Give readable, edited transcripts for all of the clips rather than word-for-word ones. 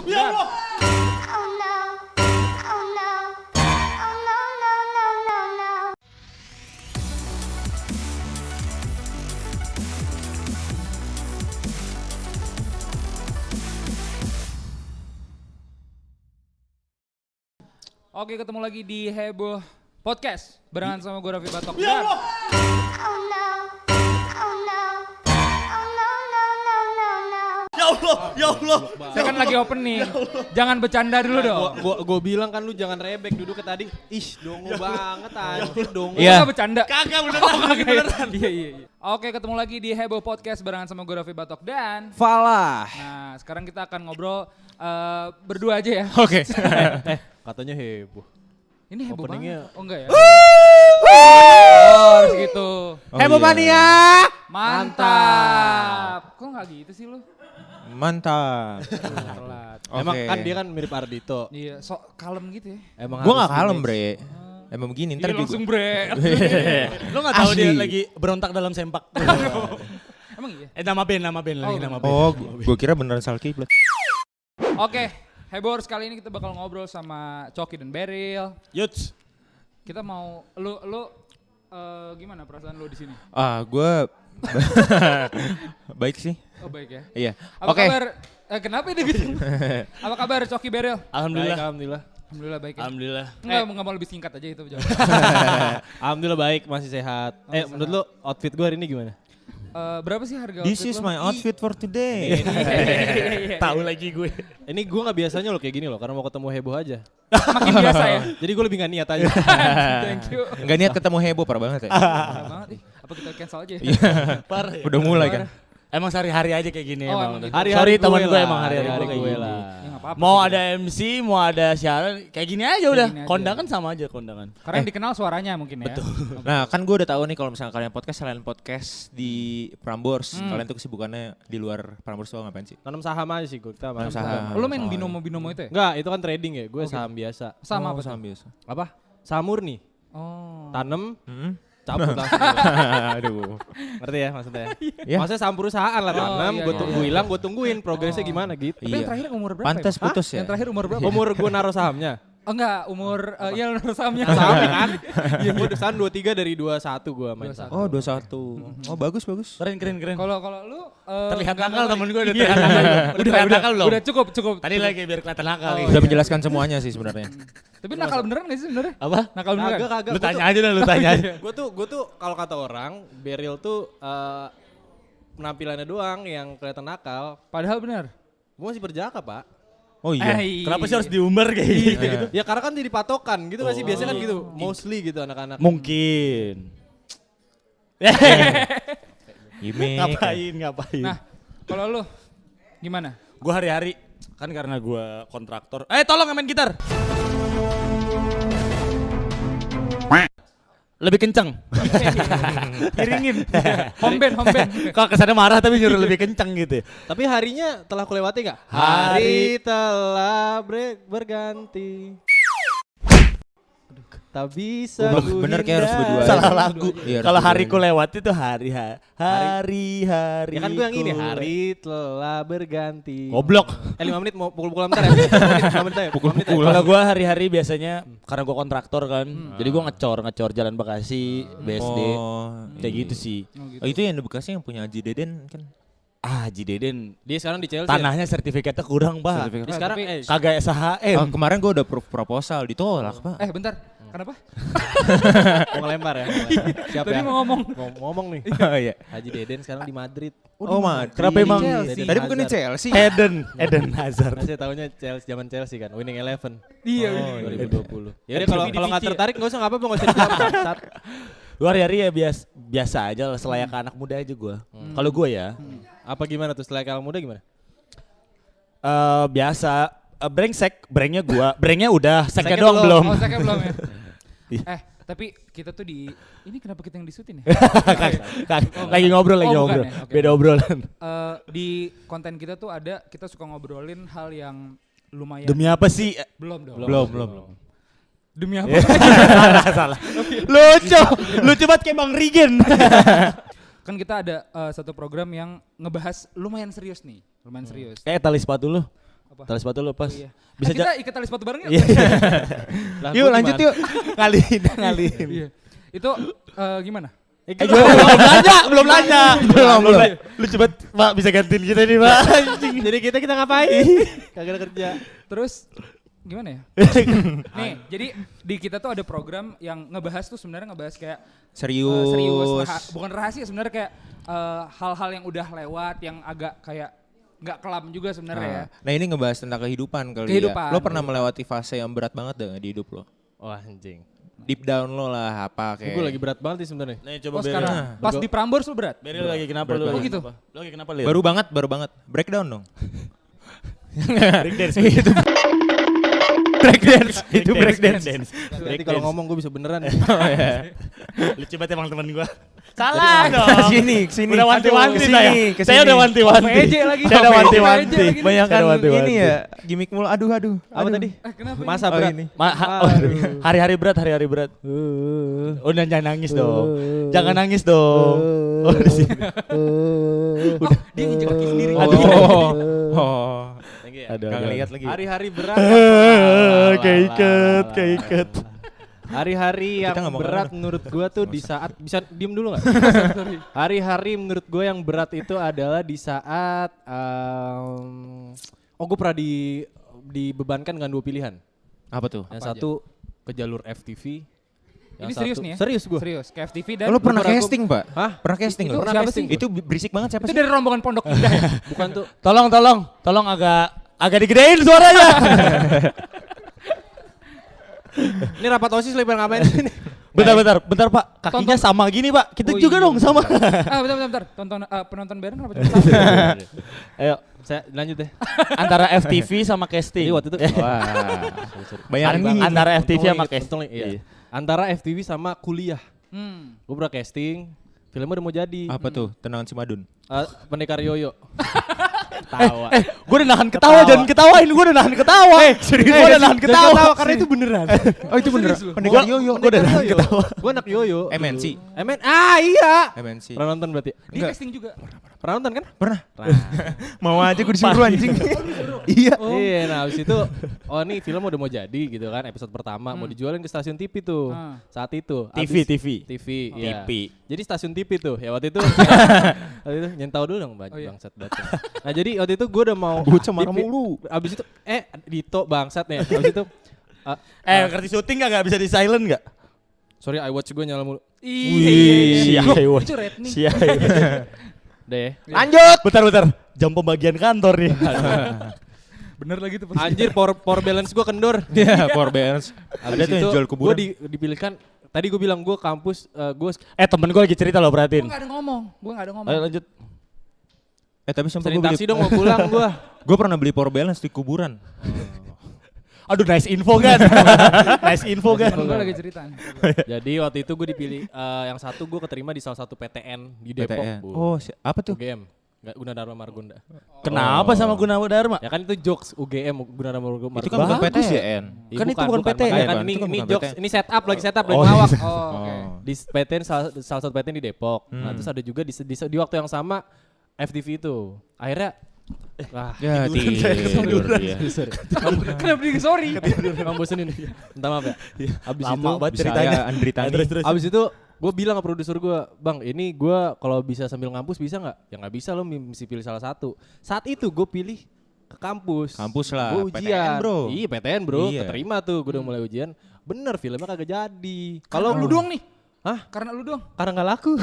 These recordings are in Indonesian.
Ya Allah. Oke, ketemu lagi di Heboh Podcast barengan sama gue Raffi Batok. Ya Allah. Ya Allah. Saya kan lagi opening. Jangan bercanda dulu dong. Gue bilang kan lu jangan rebek duduk ke tadi. Ih, dongo banget anjir dongo. Iya. Enggak bercanda. Kagak beneran. Iya. Oke, ketemu lagi di Heboh Podcast barengan sama gue Raffi Batok dan Falah. nah, sekarang kita akan ngobrol berdua aja ya. Oke. Katanya heboh. Ini heboh Openingnya- banget. Oh enggak ya? Oh, harus gitu. Heboh mania. Mantap. Kok enggak gitu sih lu? Mantap. Telat. Emang Oke. kan dia kan mirip Ardito. Iya, sok kalem gitu ya. Emang Gue harus gak kalem image. bre. Emang begini ntar Iya, juga. langsung bre. Lu gak tahu Asli. dia lagi berontak dalam sempak. Emang iya? Nama band lagi Oh, nama band. Oh gue kira beneran salah kiblat. Oke, Hebors kali ini kita bakal ngobrol sama Coki dan Beryl. Yuts. Kita mau lu gimana perasaan lu di sini? Gue baik sih. Oh baik ya. Iya. Apa Oke. kabar? Kenapa dia gitu? Apa kabar Coki Beryl? Alhamdulillah. Alhamdulillah. Alhamdulillah baik ya. Alhamdulillah. Enggak mau lebih singkat aja itu jawab. Alhamdulillah baik, masih sehat. Masih Menurut lu outfit gue hari ini gimana? Berapa sih harga This outfit is lo? my outfit for today. Tahu lagi gue. Ini gue gak biasanya loh kayak gini loh, karena mau ketemu heboh aja. Makin biasa ya. Jadi gue lebih gak niat aja. Thank you. Gak niat ketemu heboh parah banget ya. Parah banget. Apa kita cancel aja ya? Parah ya. Udah mulai kan. Emang sehari-hari aja kayak gini Oh, emang. emang gitu. Hari-hari Sorry gue teman gue lah, emang hari-hari hari-hari gue kayak gue gini. lah. Ya, nggak apa-apa Mau sih, ada MC, mau ada siaran, kayak gini aja udah. gini aja. Kondangan sama aja kondangan. Karena yang dikenal suaranya mungkin ya. Betul. Nah kan gue udah tahu nih kalau misalnya kalian podcast selain podcast di Prambors, kalian tuh kesibukannya di luar Prambors tuh ngapain sih? Tanam saham aja sih gue. Kita Tanam saham. Lu main binomo-binomo itu ya? Enggak, itu kan trading ya. Gue Oke. saham biasa. Sama apa tuh? Saham biasa. Apa? Saham murni. Oh. Tanem, Hmm? cabut langsung. Aduh. Ngerti ya maksudnya? Ya. Maksudnya saham perusahaan lah Oh, tanam, iya, gue iya, tunggu iya. hilang, gue tungguin progresnya Oh. gimana gitu. Tapi yang Iya. terakhir umur berapa Pantas ya? putus ya. Yang terakhir umur berapa? Umur gue naruh sahamnya. Oh enggak, umur iya lu sahamnya. Saham ya kan? Gue saham 23 dari 21 gue main 21. saham. Oh 21. Oh bagus. Keren. Kalau lu Terlihat nggak nakal mau temen gue udah Iya. terlihat nakal. Udah terlihat nakal belum? Udah cukup. Tadi lagi biar kelihatan nakal. Oh, nih. Udah menjelaskan semuanya sih sebenarnya. Tapi nakal beneran gak sih sebenarnya? Apa? Nakal beneran. Kagak. Lu tanya aja dah, lu tanya aja. Gue tuh kalau kata orang, Beryl tuh penampilannya doang yang kelihatan nakal. Padahal benar. Gue masih berjaka pak. Oh iya. Kenapa sih harus diumbar kayak gitu? Ya karena kan jadi patokan gitu nggak sih biasanya kan gitu. Mostly gitu anak-anak. Mungkin. Gimik. Ngapain? Nah, kalau lu gimana? Gue hari-hari kan karena gue kontraktor. Tolong yang main gitar. Lebih kenceng. Iringin. Home band. Kalau kesannya marah tapi nyuruh lebih kenceng gitu. Tapi harinya telah kulewati nggak? Hari telah berganti. Tak bisa Goblok, ku bener kayak harus hindari. berdua. Salah Iya, lagu. iya, Kalau harus hariku berdua. lewat itu hari. Ya kan gue yang ini hari telah berganti. Goblok. 5 menit mau pukul-pukulan bentar ya. 5 menit aja. Pukul-pukulan. Kalau gue hari-hari biasanya karena gue kontraktor kan, jadi gue ngecor Jalan Bekasi, BSD, Oh, kayak gitu sih. Oh, itu yang di Bekasi yang punya Haji Deden kan. Haji Deden, Dia sekarang di Chelsea. tanahnya sertifikatnya kurang pak. Sertifikat. Dia sekarang Tapi- Kagak SHM. Oh, kemarin gue udah proposal ditolak pak. Bentar. Kenapa? mau ngelempar ya. Siapa Tadi ya? mau ngomong. Mau ngomong nih. Oh iya. Haji Deden sekarang di Madrid. Oh Madrid. Kenapa emang? Chelsea. Tadi bukannya Chelsea. Eden Hazard. Nah, saya tahunya Chelsea zaman Chelsea kan, Winning Eleven. Iya. Oh, iya. 2020. Ya udah kalau nggak tertarik nggak usah nggak apa-apa nggak usah dijawab. Bangsat. Gue hari-hari ya biasa aja lah, selayak anak muda aja gue. Kalau gue ya, Apa gimana tuh setelah kalau muda gimana? biasa. Brengsnya udah, seknya Seknya doang belum. Oh, saya belum ya. Iya. Tapi kita tuh ini kenapa kita yang disutin ya? Lagi ngobrol, Oh, bukan ya? Oke. Beda obrolan. Di konten kita tuh kita suka ngobrolin hal yang lumayan. Demi apa sih? Belum dong. Belum. Demi apa? Salah. Lucu banget kayak Bang Rigen. Kan kita ada satu program yang ngebahas lumayan serius nih. Lumayan serius. Kayak tali sepatu lu. Apa? Tali sepatu lepas. Iya. Bisa Kita ikat tali sepatu bareng yuk. Iya. Yuk lanjut yuk. Ngalihin, ngalihin. Iya. Itu gimana? Belum nanya. Lu cepet, Pak, bisa gantiin kita nih, Pak. Jadi kita ngapain? Kagak ada kerja. Terus gimana ya? Nih, jadi di kita tuh ada program yang ngebahas tuh sebenarnya ngebahas kayak Serius. bukan rahasia sebenarnya kayak hal-hal yang udah lewat yang agak kayak nggak kelam juga sebenarnya ya. Nah ini ngebahas tentang kehidupan kali Kehidupan. ya. Lo pernah melewati fase yang berat banget gak di hidup lo? Wah anjing. Deep down lo lah apa kayak. Gue lagi berat banget sih sebenarnya. Nih Oh coba sekarang Beril. pas di Prambors lu berat? Beril lagi kenapa Berat lu? banget. Oh gitu? Lu lagi kenapa, Lil? Baru banget. Breakdown dong. breakdance. Itu breakdance. Nanti kalau ngomong gue bisa beneran. Lucu banget emang teman gua. Salah dong. Kesini. Udah wanti-wanti Kesini, saya. kesini. Saya udah wanti-wanti. PJ lagi. Saya udah wanti-wanti. PJ lagi. Banyak Saya udah wanti-wanti. ini ya, gimmick mulu. Aduh. Apa tadi? Kenapa? Masa Oh, berat. ini. Hari-hari berat. Udah jangan nangis dong. Jangan nangis dong. Oh, di sini. Dia nginjek kaki sendiri. Oh. Aduh, Gak ngeliat lagi. Hari-hari berat. Keiket. Hari-hari yang Kita nggak mau berat ngomong. menurut gua tuh di saat bisa diem dulu nggak? Hari-hari menurut gua yang berat itu adalah di saat gue pernah dibebankan dengan 2 pilihan. Apa tuh? Yang Apa satu ke jalur FTV. Ini serius nih ya? Serius gua. Serius, ke FTV dan Lo pernah beberapa- casting, Pak? Hah? Pernah casting Itu lo? Pernah siapa casting sih? Itu berisik banget siapa Itu sih? dari rombongan Pondok Indah ya? Bukan tuh. Tolong agak digedein suaranya. Ini rapat OSIS lagi pada ngapain sini? Bentar Pak. Kakinya sama gini, Pak. Kita Oh, juga iya. dong sama. Bentar. Penonton bareng kenapa cuma satu? Ayo, Saya lanjut deh. antara FTV sama casting. Jadi waktu itu Bayangan nih. Antara FTV sama Untung casting. inget, iya. Antara FTV sama kuliah. Gue pernah casting, filmnya udah mau jadi. Apa tuh? Tenangan si Madun. Pendekar Yoyo. Tawa. Gue udah nahan ketawa, jangan ketawain. Gue udah nahan ketawa. Serius, gue udah nahan ketawa. Karena itu beneran. Oh itu bener. Gua- Pendekar Yoyo. Gue udah nahan ketawa. Gue anak Yoyo. MNC. Iya. MNC. Pernah nonton berarti? Dia casting juga. Pernah nonton kan? Pernah. Mau aja gue disuruh anjing. Iya. Iya, nah habis itu ini film udah mau jadi gitu kan, episode pertama mau dijualin ke stasiun TV tuh. Saat itu. TV. Iya. TV. Jadi stasiun TV tuh, ya waktu itu nyentau dulu dong bangsat baca. Nah jadi waktu itu gue udah mau Bocah marah mulu. Abis itu Dito bangsat nih. Abis itu Ngerti syuting gak bisa di silent gak? sorry iWatch gue nyala mulu. Iya. Siap. Itu Redmi. Siap. Udah ya. Lanjut. Bentar. Jam pembagian kantor nih. Bener lagi tuh. Anjir power balance gue kendor. Iya, power balance. Ada Abis tuh yang itu jual gue kuburan. dipilihkan. Tadi gue bilang gue kampus gue Temen gue lagi cerita lo Gue perhatiin. gak ada ngomong. Ayo lanjut. Tapi sampai gue sanitasi dong mau pulang gue. Gue pernah beli power balance di kuburan. Aduh nice info kan. Nice info kan. Gue lagi cerita. Jadi waktu itu gue dipilih yang satu gue keterima di salah satu PTN di Depok. PTN. Bu. Oh, apa tuh? UGM. Gunadarma Margonda. Kenapa sama Gunadarma? Ya kan itu jokes UGM Gunadarma Margonda. Itu kan bukan Bagus ya. PTN. Kan itu bukan PTN. Makanya kan Itu kan ini bukan jokes, PTN. ini setup lagi lagi Oh, ngelawak. Oh, oke. Di PTN salah satu PTN di Depok. Nah, terus ada juga di waktu yang sama FTV itu. Akhirnya Ya tidur dia. Kenapa dia sorry? Emang bosenin. Minta maaf ya. Abis Lama itu banget Bisa ceritanya. ya Andri Tani. Terus. abis itu gue bilang ke produser gue, bang ini gue kalau bisa sambil ngampus bisa nggak? Ya nggak bisa, lo mesti pilih salah satu. Saat itu gue pilih ke kampus. Kampus lah, Gue ujian. PTN, bro. Iya PTN bro, Iya. keterima tuh. Gue udah mulai ujian. Bener filmnya kagak jadi. Kalau lu doang nih. Hah? Karena lu doang. Karena nggak laku.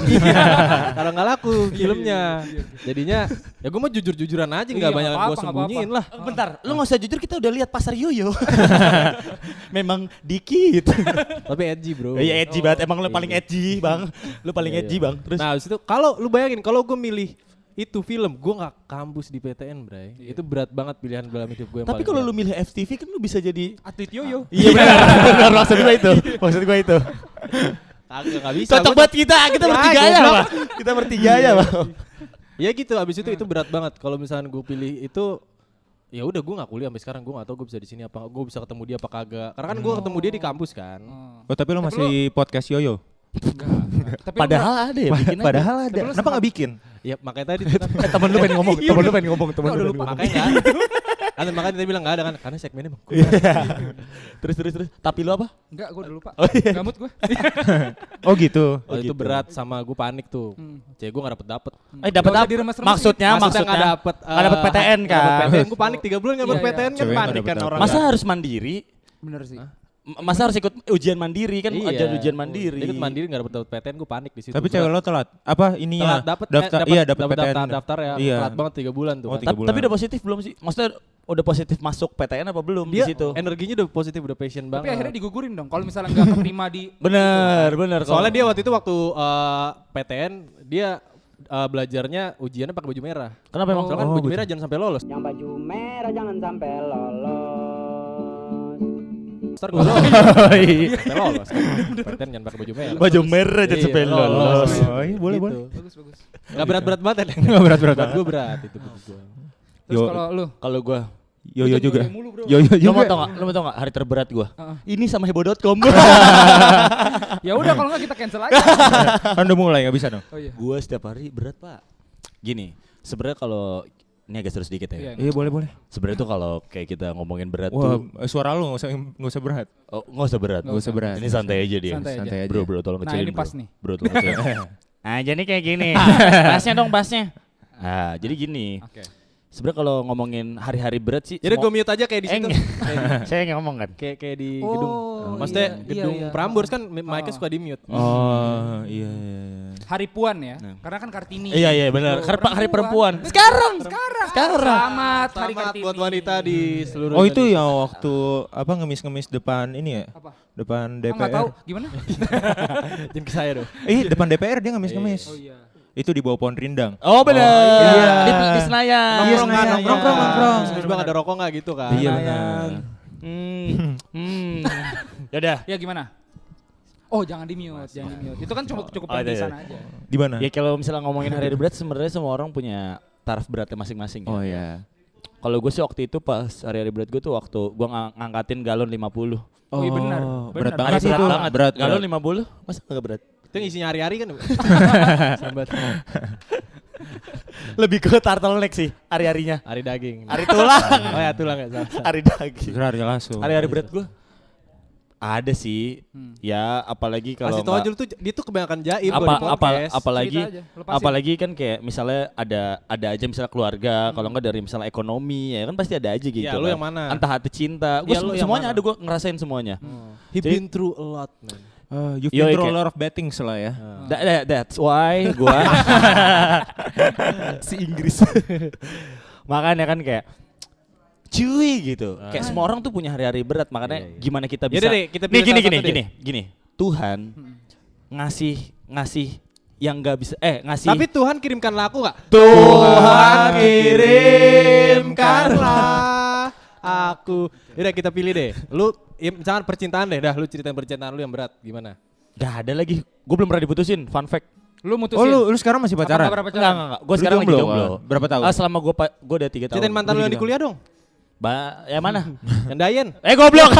Karena nggak laku filmnya. Jadinya ya gue mau jujur-jujuran aja, nggak Iya, banyak nggak gue apa-apa, sembunyiin lah. Bentar, lu gak usah jujur, kita udah lihat pasar yoyo. Memang dikit. Tapi edgy bro. Iya edgy banget, emang lu paling edgy bang. Lu paling edgy bang. Terus Nah habis itu kalau lu bayangin kalau gue milih itu film, gue nggak kampus di PTN bray. Itu berat banget pilihan dalam hidup gue. tapi kalau lu milih FTV kan lu bisa jadi. Atlet yoyo. Iya benar, maksud gue itu. Kagak nggak bisa. Cocok Gua- buat kita bertiga ya bang. Kita bertiga ya bang. Ya gitu, abis itu berat banget. Kalau misalnya gue pilih itu, ya udah gue nggak kuliah sampai sekarang. Gue nggak tahu gue bisa di sini apa, gue bisa ketemu dia apa kagak. Karena kan gue ketemu dia di kampus kan. Oh tapi lo masih podcast Yoyo? Tapi Padahal ada ya bikin aja. Padahal ada. Tapi lo Kenapa nggak bikin? Ya makanya tadi Temen lu pengen ngomong, temen lu pengen ngomong. makanya kan. Kan makanya dia bilang enggak ada kan karena segmennya emang. Terus. Tapi lu apa? Enggak, gue udah lupa. Oh, iya. Gamut gue. Oh gitu. Oh, itu gitu. berat sama gue panik tuh. Cewek gue enggak dapet. Dapat Nggak usah apa? diremes-remes Maksudnya Enggak dapet. nggak dapet PTN kan? Gue panik 3 bulan enggak dapet Iya, iya. PTN kan Cewek nggak panik dapet kan apa. orang. Masa harus mandiri? Bener sih. Masa harus ikut ujian mandiri kan? Ada ujian mandiri. Dia ikut mandiri enggak dapet PTN gue panik di situ. Tapi cewek lo telat. Apa ininya? telat dapet daftar. Iya dapat PTN. daftar ya. Iya. Telat banget 3 bulan tuh. Oh, kan. 3 bulan. Tapi udah positif belum sih? Maksudnya udah positif masuk PTN apa belum Dia di situ? energinya udah positif, udah passion Tapi banget. akhirnya digugurin dong. Kalau misalnya nggak keterima di Bener. Soalnya dia waktu itu waktu PTN dia belajarnya ujiannya pakai baju merah. Kenapa emang? Soalnya kan baju merah jangan sampai lolos. Yang baju merah jangan sampai lolos. Ntar gue sampai lolos. PTN jangan pakai baju merah. Baju merah jadi Iya, sampai lolos. lolos. Oh iya boleh boleh. bagus. Gak berat-berat banget ya. Nggak berat-berat. Buat gue berat itu buat gue. Terus Yo. kalau lu Kalau gua, Yoyo juga. mulu, bro. Yoyo lu mau juga. tau gak hari terberat gua? Heeh. Ini sama heboh.com. Ya udah kalau nggak kita cancel aja. Kan udah mulai nggak bisa dong. Oh iya. Gua setiap hari berat, Pak. Gini, sebenarnya kalau ini agak serius dikit ya. Iya. Iya boleh. Sebenarnya tuh kalau kayak kita ngomongin berat Wah, tuh, suara lu nggak usah berat. nggak usah berat. Nggak usah berat. Ini santai aja dia. Santai aja. Bro, tolong Nah, kecilin. ini bro. pas nih. Bro, tolong kecilin. Ah, jadi kayak gini. Basnya dong, basnya. Ah, jadi gini. Oke. Sebenarnya kalau ngomongin hari-hari berat sih, Jadi gue mute aja kayak di situ. saya nggak ngomong kan. Kayak di Oh, gedung. Maksudnya iya, gedung iya. Prambors kan mic-nya suka di mute. Oh iya. Hari Puan ya. Karena kan Kartini. Iya benar. Gitu. Hari Perempuan. Sekarang. Sekarang. Selamat Hari Selamat Kartini. buat wanita di seluruh Oh itu Indonesia. yang waktu apa ngemis-ngemis depan ini ya? Apa? Depan Enggak tahu DPR. gimana? Jangan ke saya dong. Depan DPR dia ngemis-ngemis. Oh iya. Itu di bawah pohon rindang. Oh benar. iya. Di Senayan. Nongkrong kan, Senayan. nongkrong. Terus bang ada rokok nggak gitu kan? Iya Senayan. Yaudah. Ya gimana? Oh jangan di mute, jangan di mute. Itu kan cukup Oh, di iya. sana aja. Di mana? Ya kalau misalnya ngomongin hari berat sebenarnya semua orang punya taraf beratnya masing-masing. Oh ya. iya. Kalau gue sih waktu itu pas hari berat gue tuh waktu gue ngangkatin galon 50. Oh iya benar. Berat Benar. banget sih itu. Berat. Galon 50, masa enggak berat? Itu yang isinya hari-hari kan? Sambat. Lebih ke turtleneck sih hari-harinya. Hari daging. Hari tulang. Oh ya tulang ya salah. Hari daging. Segera langsung. Hari berat gue ada sih. Ya apalagi kalau Masih Tojul tuh dia tuh kebanyakan jaim kalau di podcast. apalagi Cerita aja, lepasin. apalagi kan kayak misalnya ada aja misalnya keluarga, kalau enggak dari misalnya ekonomi ya kan pasti ada aja gitu. Ya, lu kan. yang mana? Entah hati cinta. Gue Ya, lu yang semuanya mana? ada, gue ngerasain semuanya. He Jadi- been through a lot, man. You've Yo, been through a kayak- lot of betting lah ya. That's why gue si Inggris. Makanya kan kayak cuy gitu. Kayak semua orang tuh punya hari-hari berat, makanya gimana kita bisa. Yaudah deh, kita Nih pilih salah satu gini. Tuhan ngasih yang nggak bisa ngasih. Tapi Tuhan kirimkanlah aku nggak? Tuhan kirimkanlah aku. Yaudah kita pilih deh. Lu misalkan percintaan deh. Dah lu ceritain percintaan lu yang berat gimana? Gak ada lagi. Gue belum pernah diputusin. Fun fact. Lu mutusin. Oh lu sekarang masih pacaran? Apa pacaran? Enggak. Gue sekarang lagi jomblo, jomblo. kan? Berapa tahun? Selama gue udah 3 tahun. Ceritain mantan lu yang di kuliah dong. Yang mana? Yang Dayen. Goblok.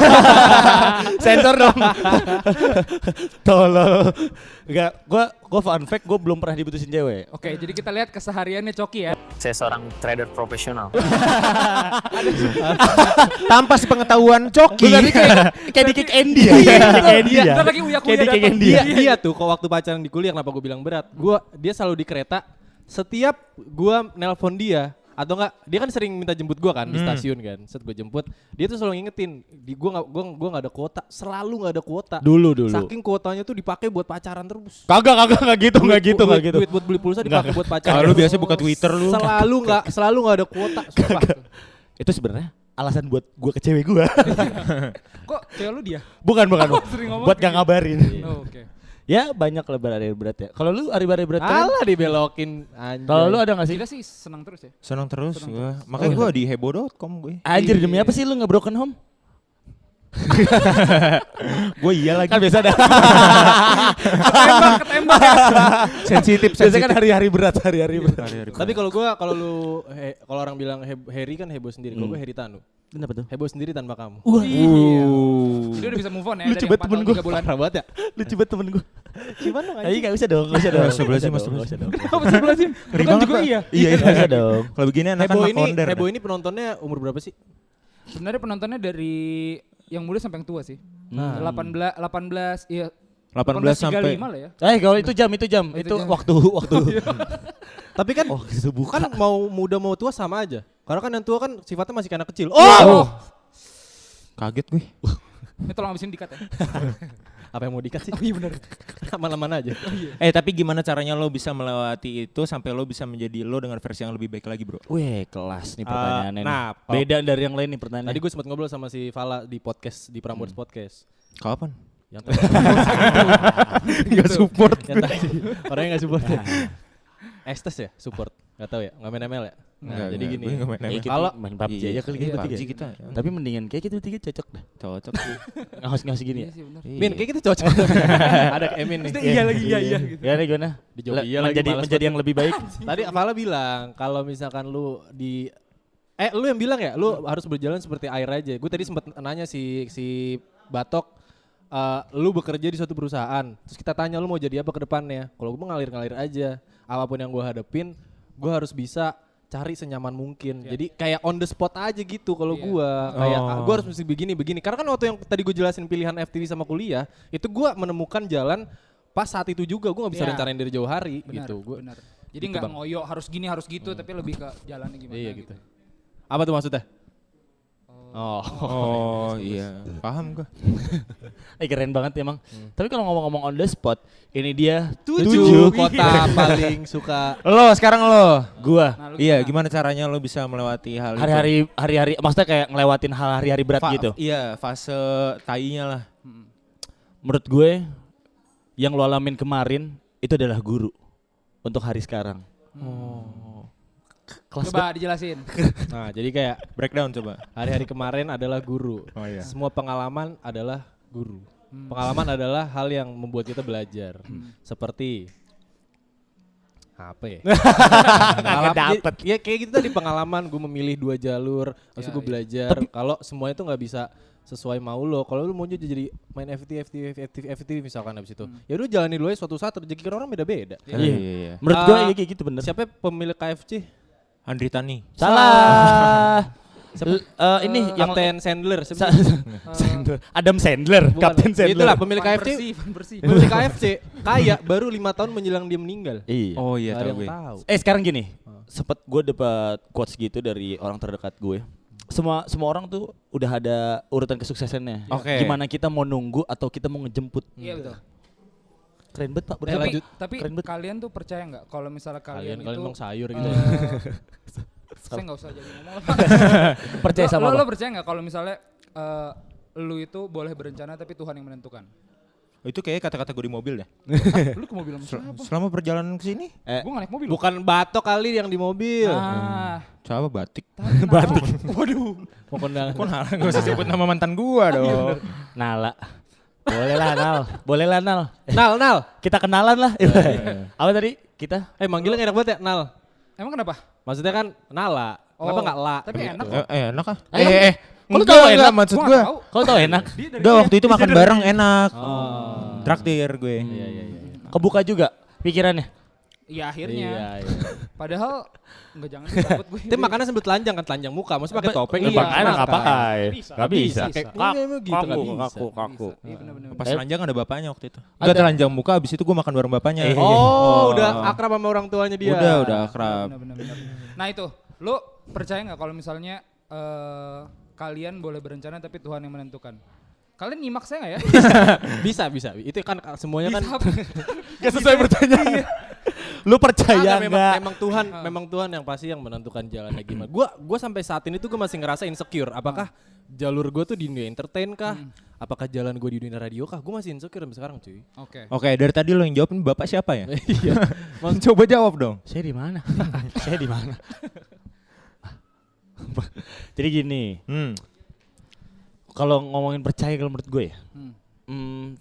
Sensor dong. Tolol. Enggak, gua fun fact gue belum pernah diputusin cewek. Oke, jadi kita lihat kesehariannya Coki ya. Saya seorang trader profesional. Tanpa sepengetahuan Coki. Bukan kayak di Kick Andy ya. Kick Andy ya. Ntar lagi Uya-Kuya Kayak di Kick datang. Andy ya. Dia tuh kok waktu pacaran di kuliah kenapa gue bilang berat? Dia selalu di kereta. Setiap gua nelpon dia atau enggak dia kan sering minta jemput gua kan di stasiun kan. Set gue jemput, dia tuh selalu ngingetin di gua enggak ada kuota, selalu enggak ada kuota. Dulu. Saking kuotanya tuh dipakai buat pacaran terus. Kagak gitu. Duit buat beli pulsa dipakai buat pacaran. Kalau lu biasa buka Twitter lu. Selalu enggak ada kuota. Sumpah. Itu sebenarnya alasan buat gue ke cewek gue. Kok cewek lu dia? bukan. Sering ngomong Buat kayak gak ngabarin. Oh, oke. Ya banyak lah hari berat ya. Kalau lu hari berat kan? Alah dibelokin anjay. Kalau lu ada gak sih? Kita sih senang terus ya. Senang terus gua. Makanya gua di heboh.com gue. Anjir demi apa sih lu gak broken home? Gue iya lagi. Kan biasa ada. Ketembak. sensitif. Biasanya kan hari-hari berat. Tapi kalau orang bilang Harry kan heboh sendiri. Kalau gue Harry Tanu. Kenapa tuh? Heboh sendiri tanpa kamu. Iya. Dia udah bisa move on ya. Lucu dari banget yang temen 4 tahun, gua. 3 bulan. Parah banget ya. Lucu banget temen gue. Ciuman dong Ayo enggak usah dong, enggak usah dong. Astagfirullahaladzim, Nggak usah dong. Kenapa sebelasin? Ngeri Kan banget, juga Pak. iya. Iya, Nggak usah dong. Kalau begini anak kan founder. Heboh ini penontonnya umur berapa sih? Sebenarnya penontonnya dari yang muda sampai yang tua sih. Nah. 18 iya 18 sampai 35 lah ya. Kalau itu jam. Itu jam. waktu. Tapi kan Oh, itu bukan. kan mau muda mau tua sama aja. Karena kan yang tua kan sifatnya masih kayak anak kecil. Oh. kaget gue. Ini tolong habisin dikat ya. Apa yang mau dikat sih? Oh iya benar. Aman-aman aja. Tapi gimana caranya lo bisa melewati itu sampai lo bisa menjadi lo dengan versi yang lebih baik lagi, bro? Wih, kelas nih pertanyaannya. nah, nih. Beda dari yang lain nih pertanyaannya. Tadi gue sempat ngobrol sama si Fala di podcast di Prambors Podcast. Kapan? Yang tadi Gak support. yang tadi orangnya nggak support. Estes ya support. Nggak tahu ya, nggak main ML ya. Nah, jadi gini. kalau main PUBG aja kali iya, kita PUBG bertiga. kita. Tapi mendingan kayak kita bertiga cocok dah. Cocok. Ngos-ngos gini ya. Iya sih benar. Min, kayak kita cocok. Ada Emin nih. Iya lagi iya gitu. Ya nih gimana? Dijawab iya lagi, males menjadi yang lebih baik. Tadi Fala bilang kalau misalkan lu lu yang bilang ya, lu harus berjalan seperti air aja. Gue tadi sempat nanya si Batok, lu bekerja di suatu perusahaan, terus kita tanya lu mau jadi apa ke depannya. Kalau gue ngalir-ngalir aja, apapun yang gue hadapin, gue harus bisa cari senyaman mungkin. Jadi kayak on the spot aja gitu kalau gue. Kayak gue harus mesti begini. Karena kan waktu yang tadi gue jelasin pilihan FTV sama kuliah, itu gue menemukan jalan pas saat itu juga. Gue gak bisa rencanain dari jauh hari gitu. Benar. Jadi Gitu, nggak Bang. ngoyo harus gini harus gitu, tapi lebih ke jalannya gimana. Iya gitu. Apa tuh maksudnya? Oh iya, paham gue. Keren banget emang. Tapi kalau ngomong-ngomong on the spot, ini dia 7 kota paling suka. Lo sekarang lo. Gua Nah, lu Iya, gimana? gimana caranya lo bisa melewati hal itu? hari-hari maksudnya kayak ngelewatin hal hari-hari berat gitu. Iya, fase tainya lah. Menurut gue yang lo alamin kemarin itu adalah guru untuk hari sekarang. Kelas Coba dijelasin. Nah, jadi kayak Breakdown coba. hari-hari kemarin adalah guru. Oh iya. Semua pengalaman adalah guru. Pengalaman adalah hal yang membuat kita belajar. Seperti apa ya? Dapet. Ya kayak gitu tadi pengalaman gue memilih 2 jalur, terus gue belajar. Kalau semuanya itu nggak bisa sesuai mau lo. Kalau lo mau jadi main FTV misalkan habis itu. Ya udah jalani dulu aja, suatu saat rezeki kan orang beda-beda. Iya. Menurut gue kayak gitu bener. Siapa pemilik KFC? Andri Tani. Salah. Ini yang Kapten Sandler. Adam Sandler, Bukan. Kapten Sandler. Itulah pemilik KFC. Fan bersih. Pemilik KFC kaya baru 5 tahun menjelang dia meninggal. Iya. Oh iya, Nggak ada tahu yang gue. tahu. Sekarang gini, sempet gue dapat quotes gitu dari orang terdekat gue. Semua orang tuh udah ada urutan kesuksesannya. Oke. Gimana kita mau nunggu atau kita mau ngejemput? Iya betul. Keren banget Pak. Bener. lanjut. Tapi Keren banget. kalian tuh percaya nggak kalau misalnya kalian Kalian itu dong sayur gitu. saya nggak usah jadi ngomong lah. Percaya sama lo apa? percaya nggak kalau misalnya lu itu boleh berencana tapi Tuhan yang menentukan? Itu kayak kata-kata gue di mobil deh. Lu ke mobil sama siapa? Selama perjalanan ke sini, Gue nggak naik mobil. Bukan Batok kali yang di mobil. Ah, coba batik. Batik. waduh. Mau kondangan. Kok nalar gak usah sebut nama mantan gua dong. Nala. Boleh lah Nal. Nal. Kita kenalan lah. Apa tadi? Kita? Manggilnya enak banget ya, Nal. Emang kenapa? Maksudnya kan Nala. Kenapa Oh, enggak La? Tapi enak kok. Enak ah. Kok lu Enggak, tahu enggak, enak? maksud Gua gua. nggak tahu. Kalau tau enak, Enggak, waktu itu makan bareng enak. Oh. Traktir gue. Iya. kebuka juga pikirannya. Iya akhirnya. Iya. Padahal enggak jangan takut gue. Itu makannya sambil telanjang kan, telanjang muka. Maksudnya pakai topeng. Iya, Makanya nggak makan. pakai. Bisa. Nggak bisa. Kayak Bisa. gitu nggak bisa. kaku. Iya benar-benar. Pas telanjang ada bapaknya waktu itu. Enggak telanjang muka, abis itu gua makan bareng bapaknya. Oh, udah akrab sama orang tuanya dia. Udah akrab. Benar-benar. Nah itu, lu percaya nggak kalau misalnya kalian boleh berencana tapi Tuhan yang menentukan? Kalian nyimak saya nggak ya? Bisa. Itu kan semuanya kan. Gak sesuai pertanyaan. Lu percaya nggak? Memang Tuhan yang pasti yang menentukan jalannya gimana. Gua sampai saat ini tuh gue masih ngerasa insecure. Apakah jalur gue tuh di dunia entertain kah? Apakah jalan gue di dunia radio kah? Gue masih insecure sampai sekarang cuy. Oke. Oke, dari tadi lo yang jawab ini bapak siapa ya? Iya. Coba jawab dong. Saya di mana? Saya di mana? Jadi gini, kalau ngomongin percaya kalau menurut gue ya,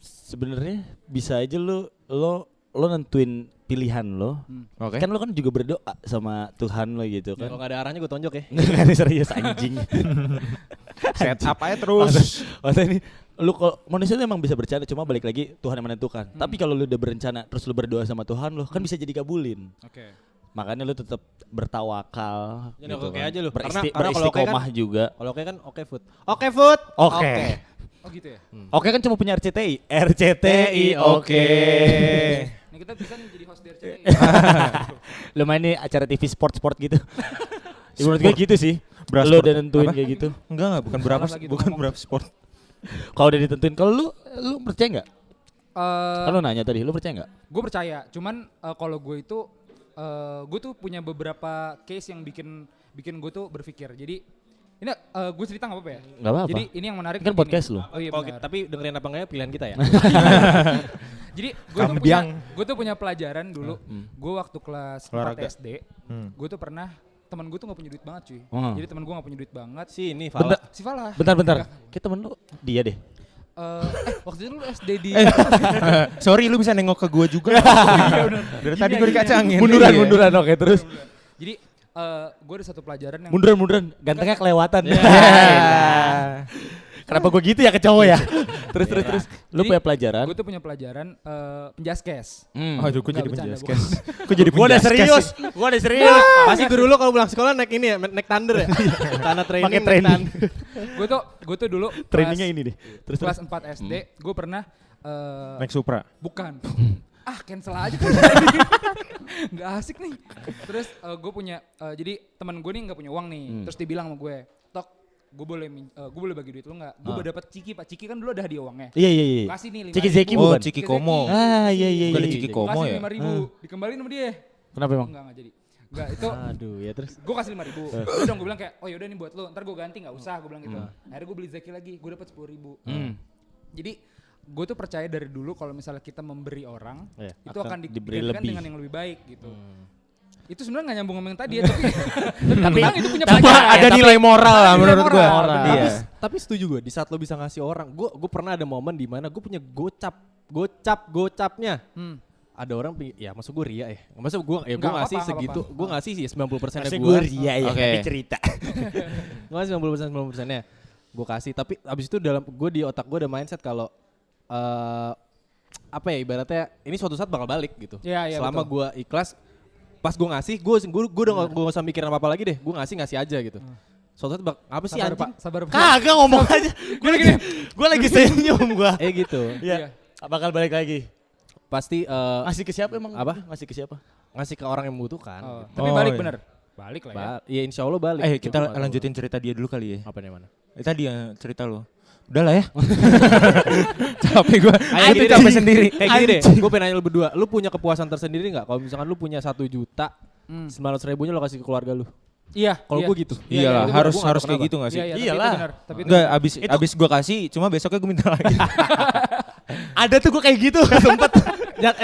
sebenarnya bisa aja lo nentuin pilihan lo. Oke. Kan lo kan juga berdoa sama Tuhan lo gitu kan. Kalau nggak ada arahnya gue tonjok ya. Nggak ada serius anjing. Set up aja terus. Maksudnya ini lu kalau manusia itu emang bisa bercanda, cuma balik lagi Tuhan yang menentukan. Tapi kalau lu udah berencana terus lu berdoa sama Tuhan lu kan bisa jadi kabulin. Oke. Makanya lu tetap bertawakal. Jadi oke aja lu. Karena kalau oke beristiqomah juga. Kalau oke kan oke food. Oke food. Oke. Oh gitu ya. Oke kan cuma punya RCTI. RCTI oke. Nih kita bisa nih jadi host di RCTI. Lumayan nih acara TV sport gitu. Ya, menurut gue gitu sih. Beras Lu sport. udah nentuin Apa? kayak gitu. Enggak, bukan berapa Salah lagi tuh bukan ngomong. berapa sport. Kalau udah ditentuin, kalau lu percaya nggak? Eh, Kan lu nanya tadi, lu percaya nggak? gue percaya, cuman kalau gue itu gue tuh punya beberapa case yang bikin gue tuh berpikir. Jadi ini gue cerita nggak apa-apa ya? Nggak apa-apa. Jadi ini yang menarik Ini kan tuh podcast gini. lu. Oh iya Oke, benar. tapi dengerin apa enggaknya pilihan kita ya. Jadi Kambiang. gue tuh punya pelajaran dulu. Gue waktu kelas 4 Olahraga. SD, gue tuh pernah teman gue tuh nggak punya duit banget cuy. Hmm. Jadi teman gue nggak punya duit banget. Si ini Bentar, Fala. Si Falah. bentar. Kita temen lu dia deh. Waktu itu lu SD di Sorry lu bisa nengok ke gua juga. Dari tadi gua dikacangin. Munduran oke terus. Jadi gue ada satu pelajaran yang Munduran. Gantengnya kelewatan. Kenapa gue gitu ya ke cowok ya? terus. Lu Jadi, punya pelajaran? gue tuh punya pelajaran penjaskes. Aduh, gua Nggak, jadi bercanda, penjaskes. Gua jadi Gua udah penjaskes. serius. Pasti guru lu kalau pulang sekolah naik ini ya, naik thunder ya. Tanah training. Pakai naik training. Gue tuh dulu Trainingnya ini deh. Terus kelas 4 SD, gue pernah Naik Supra. bukan. Cancel aja kan. Nggak asik nih. Terus gue punya jadi teman gue nih nggak punya uang nih. Terus dia bilang sama gue, "Tok, gue boleh bagi duit lu nggak? Gue udah dapat Ciki, Pak. Ciki kan dulu ada hadiah uangnya. Iya. Kasih nih 5.000. Ciki Zeki Oh, bukan? Ciki Komo. Iya. Bukan Ciki Komo Kasih ya? 5.000, dikembalin sama dia. Kenapa emang? Enggak jadi. Enggak, itu Aduh, ya terus. gue kasih 5.000. Udah dong gue bilang kayak, "Oh yaudah nih buat lu, ntar gue ganti nggak usah," gue bilang gitu. Akhirnya gue beli Zeki lagi, gue dapat 10.000. Jadi gue tuh percaya dari dulu kalau misalnya kita memberi orang, Iya, itu akan akan diberi digantikan lebih. dengan yang lebih baik gitu. Itu sebenarnya nggak nyambung sama yang tadi ya, tapi memang itu punya Tapi pelajaran. ada nilai moral lah nilai menurut gua. moral, benar. Iya. Tapi setuju gue, di saat lo bisa ngasih orang, gue pernah ada momen di mana gue punya gocapnya. Ada orang, ya maksud gue ria ya. Maksud gue Nggak ngasih apa-apa, segitu, nggak gue ngasih sih 90%-nya Masih gue. gue ria ya, Oke. tapi cerita. Gue ngasih 90%-nya. Gue kasih, tapi abis itu dalam gue di otak gue ada mindset kalau apa ya ibaratnya ini suatu saat bakal balik gitu. Iya, Selama betul. gue ikhlas, pas gue ngasih, gue udah gak usah mikirin apa-apa lagi deh. Gue ngasih aja gitu. Suatu saat apa sih Sabar, anjing? Pak, sabar. Pak. Kagak ngomong aja. Gue lagi senyum gua. Gitu. Iya. Bakal balik lagi. Pasti Ngasih ke siapa emang? Apa? Ngasih ke siapa? ngasih ke orang yang membutuhkan. Oh, gitu. tapi Oh, balik iya. bener. Balik lah ya. Ya insya Allah balik. Kita Gua nggak tahu. lanjutin cerita dia dulu kali ya. Apa nih mana? Tadi yang cerita lo. Udah lah ya. Capek gue. Kayak Itu capek sendiri. Kayak gini deh, gue pengen nanya lu berdua, lu punya kepuasan tersendiri nggak? Kalau misalkan lu punya 1 juta, 900.000-nya lo kasih ke keluarga lu. Iya. Kalau iya. gue gitu. Iyalah, Gua harus nggak tahu kayak kenapa. gitu gak sih? Iya, iya, tapi Iyalah. itu benar. Tapi itu Enggak, benar. abis gue kasih, cuma besoknya gue minta lagi. Ada tuh gue kayak gitu sempet.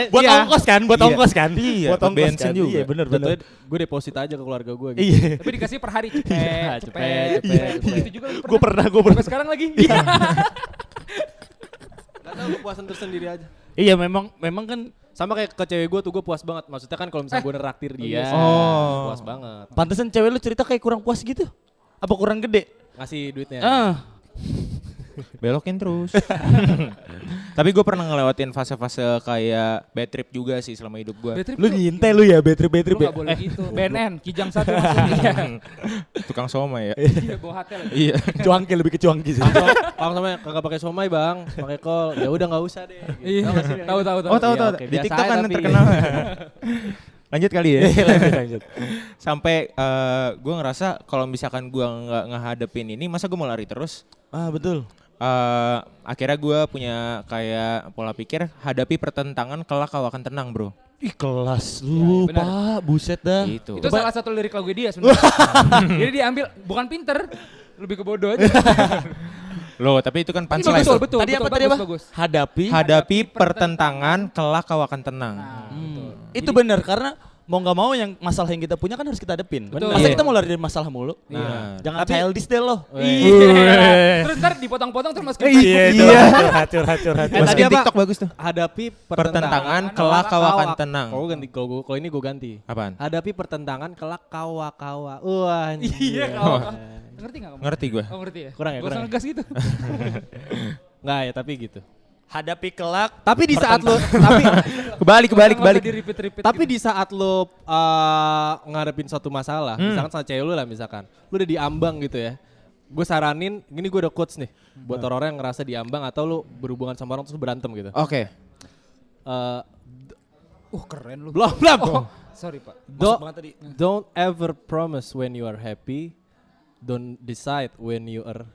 Buat ongkos kan, buat Iya. ongkos kan. Iya, buat buat ongkos bensin kan. juga. Iya bener. Gue deposit aja ke keluarga gue gitu. Iya. Tapi dikasih per hari Iya, cepet. cepet. Gitu juga lu Gue pernah. Sampai sekarang lagi. Gak tau kepuasan tersendiri aja. Iya memang kan Sama kayak ke cewek gue tuh gue puas banget. Maksudnya kan kalau misalnya gue neraktir dia, Oh. puas banget. pantesan cewek lu cerita kayak kurang puas gitu. Apa kurang gede? Ngasih duitnya. Belokin terus. Tapi gue pernah ngelewatin fase-fase kayak bad trip juga sih selama hidup gue. Betrip Lu nyintai lu ya, betrip Lu ya. gak boleh gitu. BNN, Kijang 1 maksudnya. Tukang somai ya. Iya, bawa hotel lagi. Iya. Cuangki lebih ke cuangki sih. Kalau sama kagak pakai somai bang, pakai kol. Ya udah nggak usah deh. Gitu. Iya, Tau nggak sih? tahu tahu tahu. Oh tahu Iya, tahu. oke, Di biasa TikTok aja kan tapi. terkenal. Lanjut kali ya. Lanjut. Sampai gue ngerasa kalau misalkan gue nggak ngehadepin ini, masa gue mau lari terus? Betul. Akhirnya gue punya kayak pola pikir hadapi pertentangan kelak kau akan tenang bro. Ih kelas lu Ya, benar. Pak, buset dah. Gitu. Itu salah satu lirik lagu dia sebenarnya. Jadi diambil bukan pinter, lebih ke bodoh aja. Loh tapi itu kan Ini punchline. betul, tuh. betul, Tadi apa betul, tadi bagus, apa? bagus. Hadapi. Pertentangan kelak kau akan tenang. Itu benar karena mau nggak mau yang masalah yang kita punya kan harus kita hadepin. Betul. Masa Iya. kita mau lari dari masalah mulu? Nah, Jangan childish deh lo. Iya. Terus ntar dipotong-potong terus masukin Curhat. Tadi masukin apa? TikTok bagus tuh. Hadapi Pertentangan kelak kau akan tenang. Kalau ganti, kalau ini gue ganti. Apaan? Hadapi pertentangan kelak kawa-kawa. Wah, anjir. Iya, kawan. Ngerti gak kamu? Ngerti gue. Oh ngerti ya? Kurang ya, Gak usah kurang ya? ngegas gitu. Nggak ya, tapi gitu. Hadapi kelak. Tapi di saat lo, tapi Kebalik. Di repeat tapi di saat lo ngadepin suatu masalah, misalkan sama cewek lo lah misalkan, lo udah diambang gitu ya. Gue saranin, gini gue udah quotes nih, buat orang-orang yang ngerasa diambang atau lo berhubungan sama orang terus berantem gitu. Oke. keren lu. Belum. Sorry Pak. Don't ever promise when you are happy. Don't decide when you are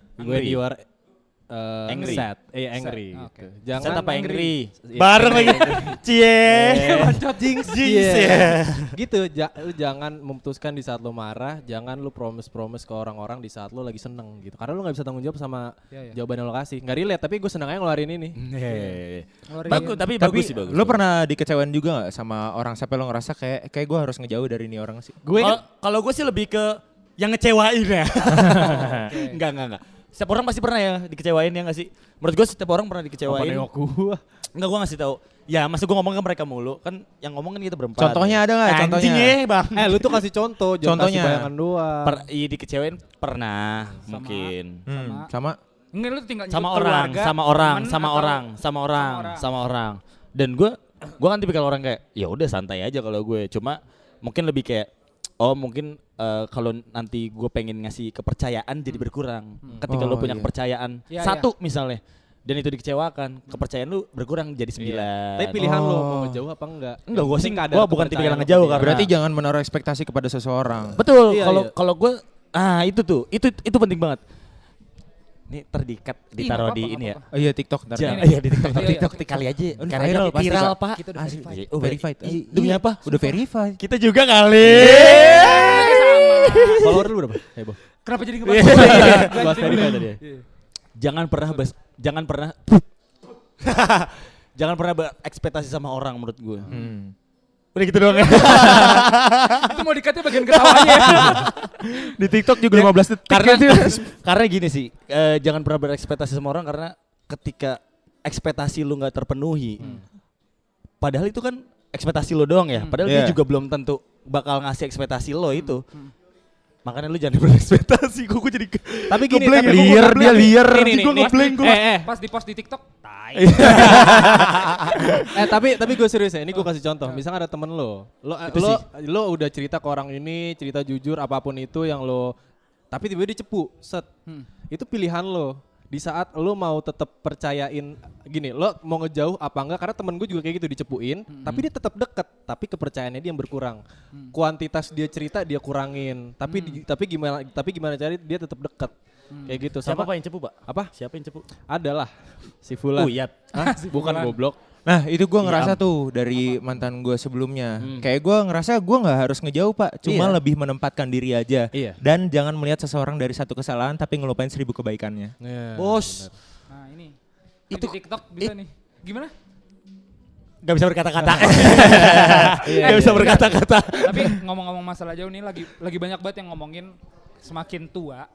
Angry. sad. Angry. Sad. Gitu. Oke. Jangan Set apa angry? Iya. Bareng lagi. Cie. Jinx ya. Gitu, lu jangan memutuskan di saat lu marah, jangan lu promise ke orang-orang di saat lu lagi seneng gitu. Karena lu gak bisa tanggung jawab sama jawaban yang lu kasih. Gak relate, tapi gue seneng aja ngeluarin ini. Bagus, tapi bagus sih bagus. Lo pernah dikecewain juga gak sama orang sampai lo ngerasa kayak gue harus ngejauh dari ini orang sih? Gue Kalau gue sih lebih ke yang ngecewain ya. Enggak. Setiap orang pasti pernah ya dikecewain ya nggak sih? Menurut gue setiap orang pernah dikecewain. nengok gua. Enggak, gue ngasih tahu. Ya masa gue ngomong ke mereka mulu kan, yang ngomong kan kita berempat. Contohnya ada nggak? Contohnya? Anjing bang. Lu tuh kasih contoh, jangan Contohnya. kasih bayangan doang. Iya dikecewain pernah mungkin. Sama? Enggak, lu tinggal Sama nyebut orang, keluarga, sama orang. Dan gue kan tipikal orang kayak ya udah santai aja kalau gue. Cuma mungkin lebih kayak mungkin kalau nanti gue pengen ngasih kepercayaan jadi berkurang. Ketika lo punya kepercayaan satu misalnya dan itu dikecewakan, kepercayaan lu berkurang jadi 9. Tapi pilihan lo mau ngejauh apa enggak? Enggak, gue sih Penting kadar gue bukan tipikal yang ngejauh karena Berarti jangan menaruh ekspektasi kepada seseorang. betul. Iya, Kalau gue itu penting banget. Ini terdikat ditaruh nggak di apa-apa, ini ya. Oh iya TikTok ntar. Iya di TikTok. Iya, TikTok kali aja. Karena viral pasti, viral, Pak. Pak. Kita udah Asli. verified. Oh, Verified. Demi apa? Udah verified. Kita juga kali. Follower lu berapa? Heboh. Kenapa jadi ngebahas? Bahas verify tadi ya. Jangan pernah berekspektasi sama orang menurut gue. Udah gitu doang ya. Itu mau dikatnya bagian ketawanya ya. Di TikTok juga 15 detik. Karena gini sih, jangan pernah berekspektasi sama orang karena ketika ekspektasi lu nggak terpenuhi, padahal itu kan ekspektasi lo doang ya. Padahal dia juga belum tentu bakal ngasih ekspektasi lo itu. Makanya lu jangan berekspektasi. Gue jadi Tapi gini, ngeblank tapi ya. Dia liar. Nih, Gue ngeblank gue. Pas di post di TikTok, tai. Tapi gue serius ya, ini gue kasih contoh. Misalnya ada temen lo udah cerita ke orang ini, cerita jujur apapun itu yang lo, tapi tiba-tiba dia cepu, itu pilihan lo. Di saat lo mau tetap percayain, gini, lo mau ngejauh apa enggak? Karena temen gue juga kayak gitu dicepuin, tapi dia tetap deket, tapi kepercayaannya dia yang berkurang. Kuantitas dia cerita dia kurangin, tapi gimana cari dia tetap deket. Kayak gitu. Siapa Pak yang cepu, Pak? Apa? Siapa yang cepu? Adalah si Fulan. Uyat. Hah? Bukan goblok. Nah itu gue ngerasa tuh dari mantan gue sebelumnya. Kayak gue ngerasa gue gak harus ngejauh Pak. Cuma lebih menempatkan diri aja. Iya. Dan jangan melihat seseorang dari satu kesalahan tapi ngelupain 1000 kebaikannya. Bos. Nah ini. Itu Di TikTok bisa nih. Gimana? Gak bisa berkata-kata. Gak bisa berkata-kata. Tapi ngomong-ngomong masalah jauh nih lagi banyak banget yang ngomongin semakin tua,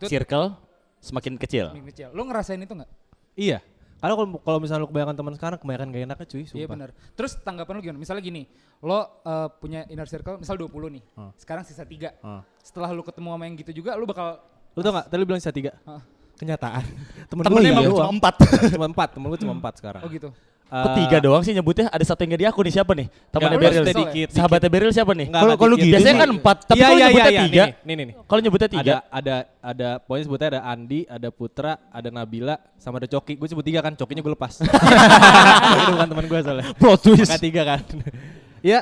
Circle semakin kecil. semakin kecil. Lo ngerasain itu nggak? Iya. Karena kalau misalnya lu kebanyakan teman sekarang, kebanyakan gak enaknya cuy, sumpah. Iya benar. Terus tanggapan lu gimana? Misalnya gini, lo punya inner circle misal 20 nih. Sekarang sisa 3. Setelah lu ketemu sama yang gitu juga lu bakal Lu tau gak, tadi lu bilang sisa 3? Kenyataan. Temen Temennya gue emang doang. cuma 4. Cuma 4, temen gue cuma 4 sekarang. oh gitu. Kok 3 doang sih nyebutnya? Ada satu yang gak di aku nih, siapa nih? Temannya Enggak, Beril. maksudnya dikit. Sahabatnya Beril siapa nih? Enggak, Kalau dikit. gitu Biasanya sih. kan 4, tapi kalau nyebutnya 3. Nih. Kalau nyebutnya 3. Ada pokoknya sebutnya ada Andi, ada Putra, ada Nabila, sama ada Coki. Gue sebut 3 kan, Cokinya gue lepas. Itu bukan teman gue soalnya. Plot twist. Maka 3 kan. ya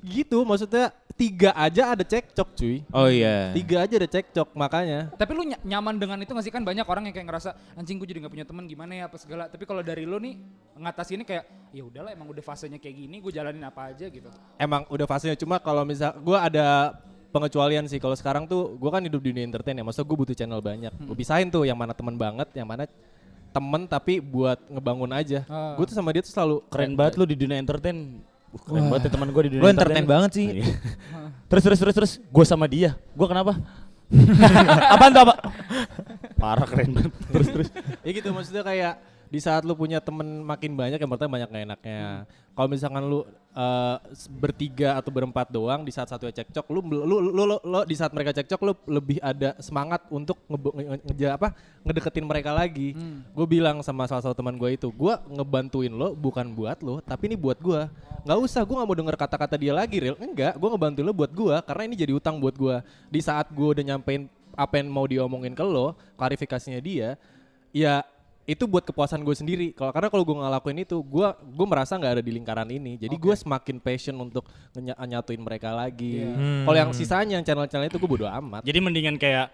gitu, maksudnya 3 aja ada cekcok cuy. Oh iya. 3 aja ada cekcok, makanya. Tapi lu nyaman dengan itu gak sih? Kan banyak orang yang kayak ngerasa anjing gue jadi gak punya teman gimana ya apa segala. Tapi kalau dari lu nih ngatasinnya kayak ya udahlah emang udah fasenya kayak gini, gue jalanin apa aja gitu. Emang udah fasenya, cuma kalau misal gue ada pengecualian sih. Kalau sekarang tuh gue kan hidup di dunia entertain ya, maksudnya gue butuh channel banyak. Gue pisahin tuh yang mana teman banget, yang mana temen tapi buat ngebangun aja. Gue tuh sama dia tuh selalu Keren banget lu di dunia entertain. Keren banget ya teman gue di dunia Lu entertain banget sih. Iya. Terus gue sama dia. Gue kenapa? Apaan tuh apa? Parah keren banget. Terus. Ya gitu, maksudnya kayak di saat lu punya temen makin banyak yang pertama banyak gak enaknya. Kalau misalkan lu bertiga atau berempat doang di saat satunya cekcok, lu di saat mereka cekcok lu lebih ada semangat untuk ngedeketin mereka lagi. Gue bilang sama salah satu teman gue itu, gue ngebantuin lo bukan buat lo, tapi ini buat gue. Nggak usah, gue nggak mau denger kata-kata dia lagi, real. Enggak, gue ngebantuin lo buat gue karena ini jadi utang buat gue. Di saat gue udah nyampein apa yang mau diomongin ke lo, klarifikasinya dia, ya itu buat kepuasan gue sendiri. Karena kalau gue ngelakuin itu, gue merasa nggak ada di lingkaran ini. Jadi gue semakin passion untuk nyatuin mereka lagi. Kalau yang sisanya, yang channel-channel itu gue bodo amat. Jadi mendingan kayak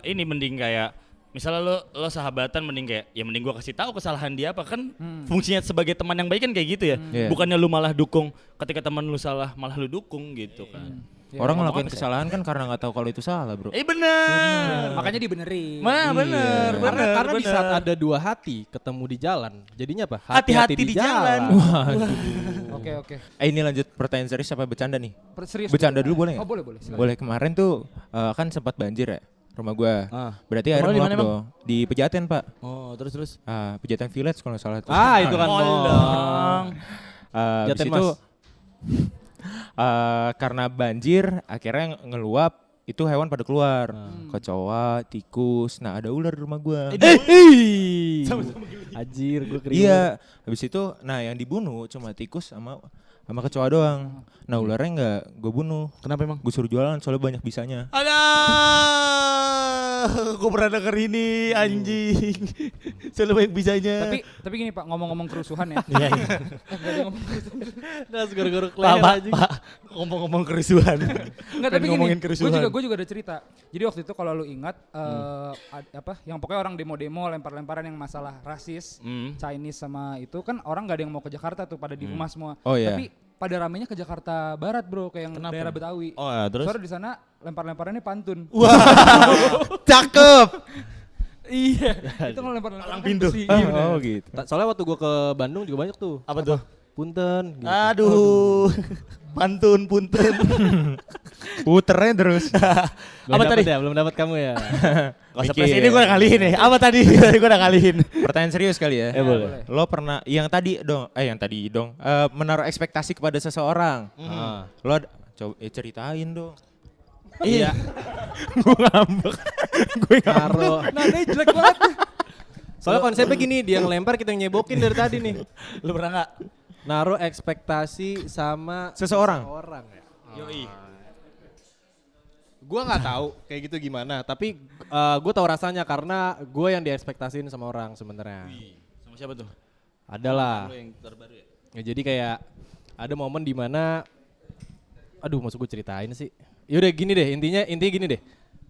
ini mending kayak misalnya lo sahabatan mending kayak ya mending gua kasih tahu kesalahan dia apa kan fungsinya sebagai teman yang baik kan kayak gitu ya. Bukannya lu malah dukung ketika teman lu salah malah lu dukung gitu kan. Orang ngelakuin kesalahan kan karena nggak tahu kalau itu salah, bro. Bener. Makanya dibenerin. Bener. Karena di saat ada dua hati ketemu di jalan, jadinya apa? Hati-hati di jalan. Oke. Ini lanjut pertanyaan serius apa bercanda nih? Serius. Bercanda dulu boleh nggak? Oh boleh. Silakan. Boleh. Kemarin tuh kan sempat banjir ya rumah gua. Berarti air Rumah lu di meluap mana, dong. Di Pejaten, Pak. Oh, terus. Pejaten Village kalau nggak salah tuh. Itu kan dong. Habis Pejaten itu Mas. karena banjir akhirnya ngeluap, itu hewan pada keluar. Kecoa, tikus, nah ada ular di rumah gua. Anjir, gue keringet. Iya, habis itu nah yang dibunuh cuma tikus sama kecoa doang. Nah ularnya nggak gue bunuh. Kenapa emang? Gue suruh jualan soalnya banyak bisanya. Aduh, gue pernah denger ini anjing. Selalu baik bisanya. Tapi gini Pak, ngomong-ngomong kerusuhan ya. Iya. Enggak ada ngomong kerusuhan. Gara-gara kleher anjing. Pak, ngomong-ngomong kerusuhan. Enggak, tapi gini, ngomongin kerusuhan. gue juga ada cerita. Jadi waktu itu kalau lu ingat yang pokoknya orang demo-demo lempar-lemparan yang masalah rasis, Chinese sama itu kan orang nggak ada yang mau ke Jakarta tuh, pada di rumah semua. Oh iya. Tapi pada ramenya ke Jakarta Barat bro, kayak yang daerah Betawi. Oh ya, terus? Soalnya di sana lempar-lemparannya pantun. Cakep. Iya. Itu kalau lempar-lemparan pintu. besi. Oh gitu. Soalnya waktu gue ke Bandung juga banyak tuh. Apa tuh? Punten. Gitu. Aduh. Punten. Puternya terus. Belum Apa dapet tadi? Ya, belum dapat kamu ya. Gak usah Mikir. ini gue udah ngalihin ya. Apa tadi? Gue udah ngalihin. Pertanyaan serius kali ya. Boleh. Lo pernah yang tadi dong menaruh ekspektasi kepada seseorang. Lo coba ceritain dong. Iya. Gue ngambek. Naruh. Nadanya jelek banget. Soalnya konsepnya gini, dia ngelempar kita yang nyebokin dari tadi nih. Lu pernah gak? Naruh ekspektasi sama Seseorang. ya. Yoi. Gue nggak tahu kayak gitu gimana, tapi gue tahu rasanya karena gue yang diekspektasiin sama orang sebenarnya. Sama siapa tuh? Adalah. Lu yang terbaru ya? Ya, jadi kayak ada momen di mana, aduh maksud gue ceritain sih. Yaudah gini deh, intinya gini deh.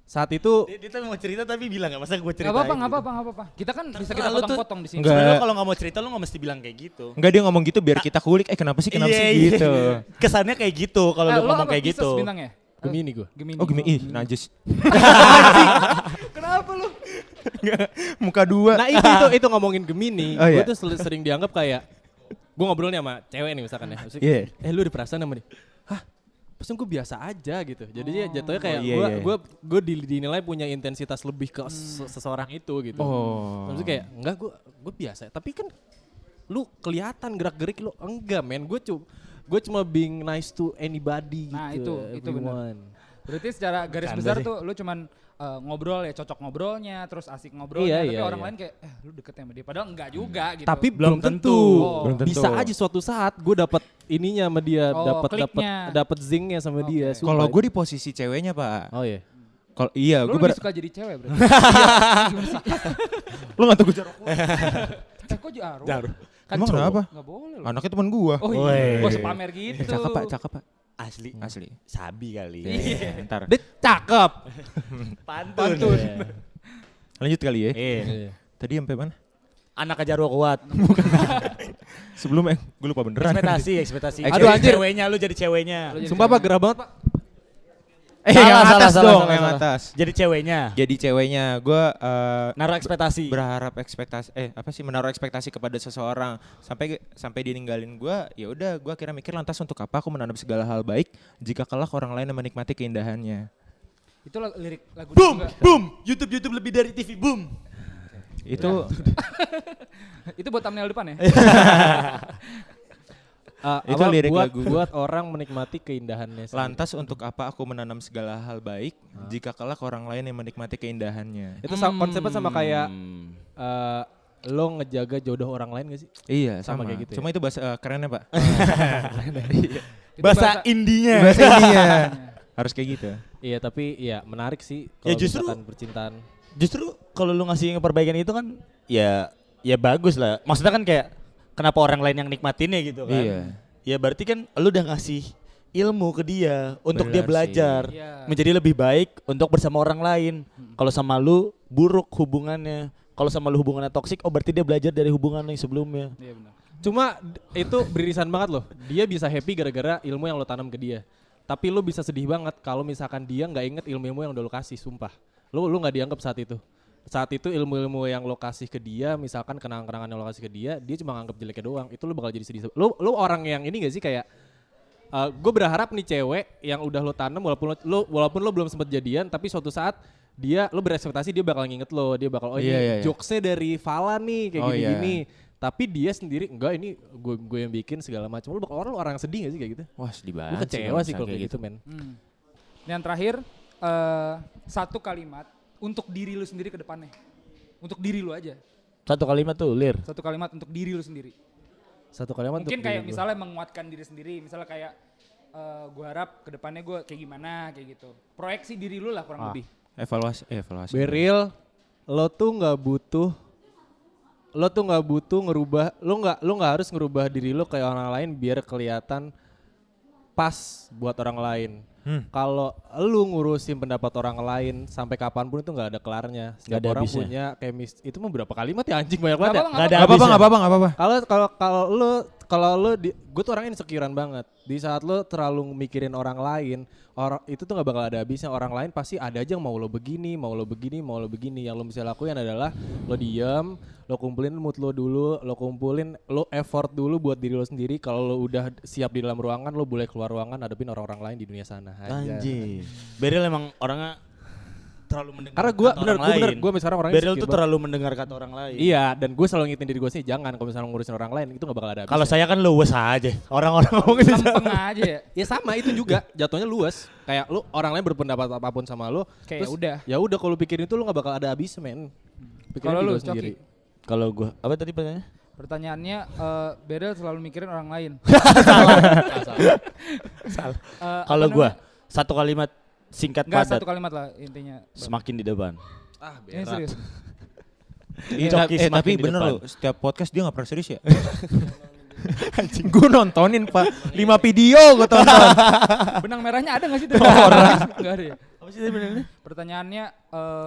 Saat itu Dia tuh mau cerita tapi bilang gak, masa gue ceritain Gak apa-apa. Kita kan bisa kita Terserah lu tuh. potong-potong di sini. Enggak. Sebenarnya kalau gak mau cerita lu gak mesti bilang kayak gitu. Enggak, dia ngomong gitu biar kita kulik. Kenapa sih gitu. Kesannya kayak gitu kalau lu Lo ngomong apa, kayak Pisces gitu. bintangnya? Gemini gue. Gemini. Oh gini, najis. Kenapa lu? Muka dua. Nah itu ngomongin Gemini, Oh, gue iya. tuh sering dianggap kayak, gue ngobrol nih sama cewek nih misalkan ya. Maksudnya, Iya. lu ada perasaan sama nih? Hah? Pesan gue biasa aja gitu. Jadinya jatuhnya kayak iya. gue dinilai punya intensitas lebih ke seseorang itu gitu. Maksudnya kayak enggak, gue biasa. Tapi kan lu kelihatan gerak-gerik lu enggak, men. Gue cuma being nice to anybody Nah gitu. itu benar. Berarti secara garis Canda besar sih. tuh lu cuman ngobrol ya, cocok ngobrolnya, terus asik ngobrolnya, tapi Iya, orang iya. lain kayak lu deket sama dia, padahal enggak juga gitu. Tapi Belum belum tentu. tentu. Belum tentu. Bisa aja suatu saat gue dapat ininya sama dia, Oh, kliknya. dapat zingnya sama dia. Oke. Kalau sumpah. gue di posisi ceweknya, Pak. Oh iya. Kalau iya, lu gue lebih suka jadi cewek berarti. Lu enggak tahu gue jorok. Kok jarum? Kan Emang cowok. kenapa? Nggak boleh loh. Anaknya teman gua. Oh Woi. iya, gua sepamer gitu. Cakep, Pak. Asli. Asli. Sabi kali. Ntar. Dia cakep. Pantun. Lanjut kali ya. Iya. Tadi sampai mana? Anak jarwo kuat. Sebelum gue lupa beneran. Ekspektasi. Aduh, Jadi anjir. Ceweknya lu jadi ceweknya. Lu jadi Sumpah Pak, cewek. gerah banget Pak. Yang atas dong, yang salah. atas. Jadi ceweknya. Jadi ceweknya, gue Naruh ekspektasi. berharap menaruh ekspektasi kepada seseorang sampai dia ninggalin gue. Ya udah, gue akhirnya mikir lantas untuk apa aku menanam segala hal baik jika kelak orang lain yang menikmati keindahannya. Itu lirik lagu Boom, juga. boom. YouTube lebih dari TV, boom. Itu Itu buat thumbnail depan ya? Itu lirik buat, lagu. buat orang menikmati keindahannya sendiri. lantas untuk apa aku menanam segala hal baik jika kelak orang lain yang menikmati keindahannya. Itu konsepnya sama kayak lo ngejaga jodoh orang lain gak sih? Iya, Sama sama, kayak gitu ya? Cuma itu bahasa kerennya, Pak. Itu Bahasa indinya. Bahasa India. Harus kayak gitu. Iya tapi ya menarik sih Ya kalau justru- misalkan percintaan. Justru kalau lu ngasih perbaikan itu kan ya bagus lah. Maksudnya kan kayak kenapa orang lain yang nikmatinnya gitu kan. Iya. Ya berarti kan lu udah ngasih ilmu ke dia untuk dia Benar belajar sih. Iya. menjadi lebih baik untuk bersama orang lain. Kalau sama lu buruk hubungannya. Kalau sama lu hubungannya toksik, oh berarti dia belajar dari hubungan yang sebelumnya. Iya benar. Cuma itu beririsan banget loh. Dia bisa happy gara-gara ilmu yang lo tanam ke dia. Tapi lo bisa sedih banget kalau misalkan dia nggak inget ilmu-ilmu yang udah lo kasih, sumpah. Lo nggak dianggap saat itu. Saat itu ilmu-ilmu yang lo kasih ke dia, misalkan kenangan-kenangan yang lo kasih ke dia cuma nganggap jeleknya doang. Itu lo bakal jadi sedih. Lo orang yang ini gak sih kayak gue berharap nih cewek yang udah lo tanam walaupun lo belum sempat jadian, tapi suatu saat lo berekspektasi dia bakal nginget lo, dia bakal Iya. jokesnya dari Fala nih kayak Oh, gini-gini. Tapi dia sendiri enggak, ini gue yang bikin segala macam. Lo orang yang sedih gak sih kayak gitu? Wah, sedih Gue banget. kecewa sih kalau kayak gitu men. Yang terakhir, satu kalimat untuk diri lu sendiri ke depannya. Untuk diri lu aja. Satu kalimat tuh, Lir. Satu kalimat untuk diri lu sendiri. Satu kalimat Mungkin untuk kayak diri gua. misalnya menguatkan diri sendiri. Misalnya kayak gue harap ke depannya gue kayak gimana, kayak gitu. Proyeksi diri lu lah kurang lebih. Evaluasi. Beril, lo tuh nggak butuh ngerubah, lo nggak harus ngerubah diri lo kayak orang lain biar kelihatan pas buat orang lain. Kalau lu ngurusin pendapat orang lain sampai kapanpun itu nggak ada kelarnya. Setiap ada orang habisnya. punya chemistry. Itu mah berapa kalimat ya anjing, banyak banget ya. Nggak ada Gak habisnya. apa-apa. Kalau lu gue tuh orangnya insecurean banget. Di saat lu terlalu mikirin orang lain, itu tuh nggak bakal ada habisnya. Orang lain pasti ada aja yang mau lo begini. Yang lo bisa lakuin adalah lo diem, lo kumpulin mood lo dulu, lo effort dulu buat diri lo sendiri. Kalau lo udah siap di dalam ruangan, lo boleh keluar ruangan hadapin orang-orang lain di dunia sana. Aja. Anjir. Beril emang orangnya terlalu mendengar Karena kata orang lain. gue sekarang orangnya Beril insecure tuh banget. terlalu mendengar kata orang lain. Iya, dan gue selalu ngingetin diri gue sih jangan kalau misalnya ngurusin orang lain itu gak bakal ada habisnya. Kalau saya kan luwes aja. Orang-orang ngomong gitu. Lempeng aja ya. Ya sama itu juga jatuhnya luas. Kayak lu orang lain berpendapat apapun sama lu. Kayak udah. Ya udah kalau pikirin itu lu gak bakal ada habisnya men. Pikirin Kalau diri lu, lu sendiri. Kalau gua apa tadi pertanyaannya? Pertanyaannya, Beril selalu mikirin orang lain. Kalau gua satu kalimat singkat Enggak, padat. satu kalimat lah intinya. Semakin di depan. Ini serius. Coki semakin tapi di bener depan. loh, setiap podcast dia gak pernah serius ya. Gue nontonin Pak, 5 video gue tonton. Benang merahnya ada gak sih? Enggak ada ya? Apa sih tadi benarnya? Pertanyaannya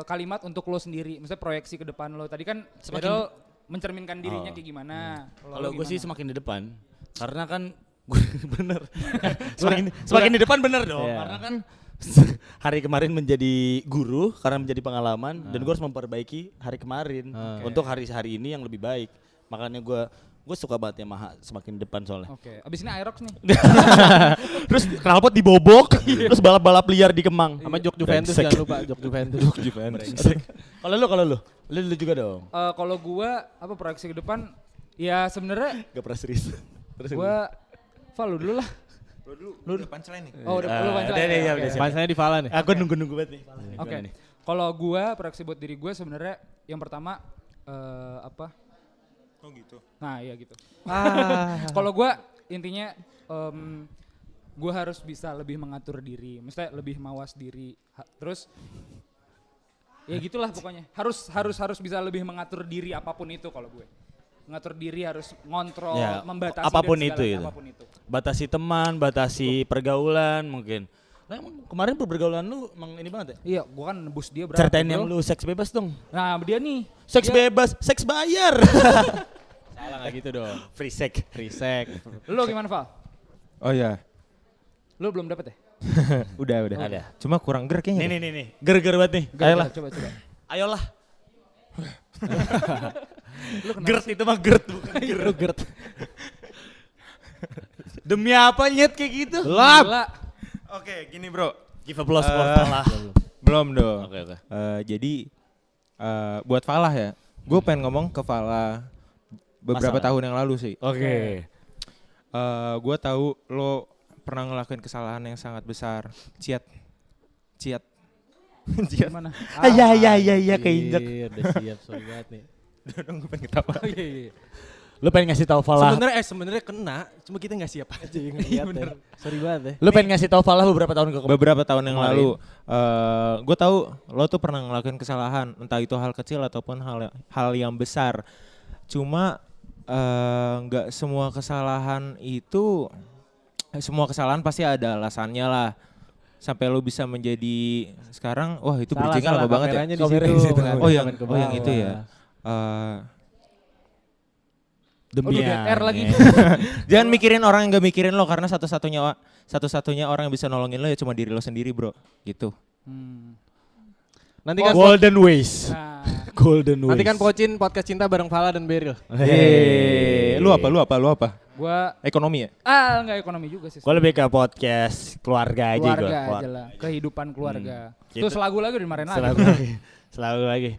kalimat untuk lo sendiri, maksudnya proyeksi ke depan lo. Tadi kan Semakin- Beril mencerminkan dirinya kayak gimana. Kalau lo gue sih gimana? semakin di depan. Karena kan gue bener. semakin di depan bener dong. Iya. Karena kan hari kemarin menjadi guru karena menjadi pengalaman dan gue harus memperbaiki hari kemarin untuk hari ini yang lebih baik. Makanya gue suka banget Yamaha semakin di depan soalnya. Oke, abis ini Aerox nih. Terus knalpot dibobok, terus balap-balap liar di Kemang. Sama jok Juventus Brengsek. jangan lupa jok Juventus. Kalau lu, lu juga dong. Kalau gua apa proyeksi ke depan? Ya sebenarnya Gak pernah serius. Terus gua Val lu dulu lah. Lu udah punchline nih. Oh, udah lu panjang. iya, udah siap. Pansanya di Fala nih. Aku nunggu banget nih. Oke. Kalau gua proyeksi buat diri gua sebenarnya yang pertama apa? Oh gitu. Nah, iya gitu. Ah. Kalau gua intinya gua harus bisa lebih mengatur diri, maksudnya lebih mawas diri. Terus ya gitulah pokoknya. Harus bisa lebih mengatur diri apapun itu kalau gue. Mengatur diri harus ngontrol, Ya, membatasi apapun dan itu segalanya, gitu. apapun itu. Batasi teman, batasi pergaulan mungkin. Nah, emang kemarin pergaulan lu emang ini banget ya? Iya, gua kan nebus dia berapa? Ceritain bro? yang lu seks bebas dong. Nah, dia nih. Seks dia- bebas, seks bayar. Salah enggak gitu dong. Free sex. Free sex. Lu gimana, Val? Oh iya. Lu belum dapet ya? Udah. Ada. Cuma kurang ger kayaknya. Nih. Ger-ger banget nih. Ayolah. Coba. Ayolah. Gert itu mah gert bukan gert. Demi apa nyet kayak gitu? Gila. Oke, gini bro. Give applause for Falah. Belum dong. Oke. Jadi buat Falah ya. Gue pengen ngomong ke Fala beberapa Masalah. tahun yang lalu sih. Oke. Gue tahu lo pernah ngelakuin kesalahan yang sangat besar. Ciat. Gimana? Iya keinjek. Udah siap, sorry banget nih. Dong gue pengen ketawa. Oh, iya. Lu pengen ngasih tahu Falah. Sebenarnya kena, cuma kita nggak siap aja yang ngeliatnya. Sorry banget ya. Lu pengen ngasih tahu Falah beberapa tahun Beberapa tahun yang Kemarin. lalu, gue tahu lo tuh pernah ngelakuin kesalahan, entah itu hal kecil ataupun hal yang besar. Cuma nggak semua kesalahan itu, semua kesalahan pasti ada alasannya lah. Sampai lo bisa menjadi sekarang, wah itu bridging-nya lama banget ya. Kameranya di Kameranya situ. di situ. Oh yang ke yang itu bawah. ya. Demi Udah GR lagi. Jangan mikirin orang yang gak mikirin lo, karena satu-satunya orang yang bisa nolongin lo ya cuma diri lo sendiri, bro. Gitu. Nanti kan Golden Ways. Nah, Golden Ways. nanti kan Pocin podcast cinta bareng Fala dan Beril. Lu apa? gua Ekonomi ya? enggak ekonomi juga sih. Gue lebih ke podcast keluarga aja keluarga gua. aja lah, kehidupan keluarga. Gitu. Terus lagu-lagu dimarahin lagi. Selalu lagi.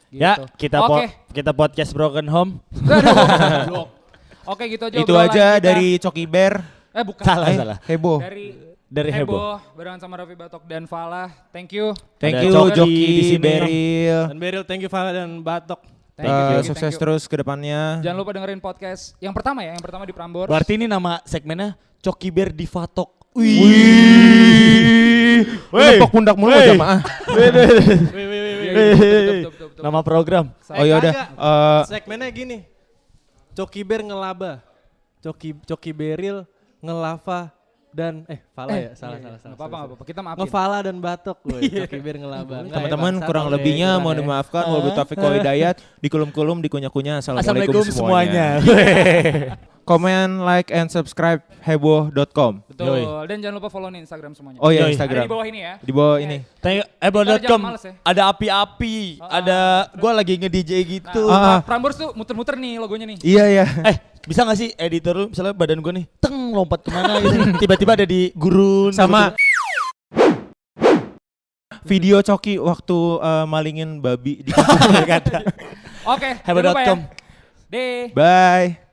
Gitu. Ya, kita podcast Broken Home. Aduh. Oke, gitu aja. Itu obrolan aja kita. dari Coki Bear. Bukan. Salah. Heboh. Dari Heboh. Barengan sama Raffi Batok dan Falah. Thank you. Thank Ada you Coki di Joki, sini. Beril. Dan Beril, thank you Fala dan Batok. Thank you. Sukses terus ke depannya. Jangan lupa dengerin podcast yang pertama ya, yang pertama di Prambors. Berarti ini nama segmennya Coki Bear di Fatok. Nepok pundak mulu jamaah. Tutup. Nama program. Oh ya udah. Segmennya gini. Coki Bear ngelaba. Coki Beril ngelava dan Fala ya, salah. Nggak apa-apa, kita maafin. Ngefala dan Batok gue. Coki Bear ngelaba. Teman-teman kurang lebihnya mohon dimaafkan. Wabillahi taufiq wal hidayat. Di kulum-kulum, di kunyah-kunyah. Assalamualaikum semuanya. Comment, like, and subscribe heboh.com. Betul. Dan jangan lupa follow nih Instagram semuanya. Oh iya, Yoi. Ada Instagram. di bawah ini ya. Di bawah ini. Thank Ntar jangan Ebola.com. males ya. Ada api-api, ada gua lagi nge-DJ gitu. Nah, Prambors tuh muter-muter nih logonya nih. Iya. Bisa gak sih editor lu misalnya badan gua nih lompat kemana gitu. Tiba-tiba ada di gurun. Sama video Coki waktu malingin babi di Oke, jangan lupa ya. Heboh.com. Deh. Bye.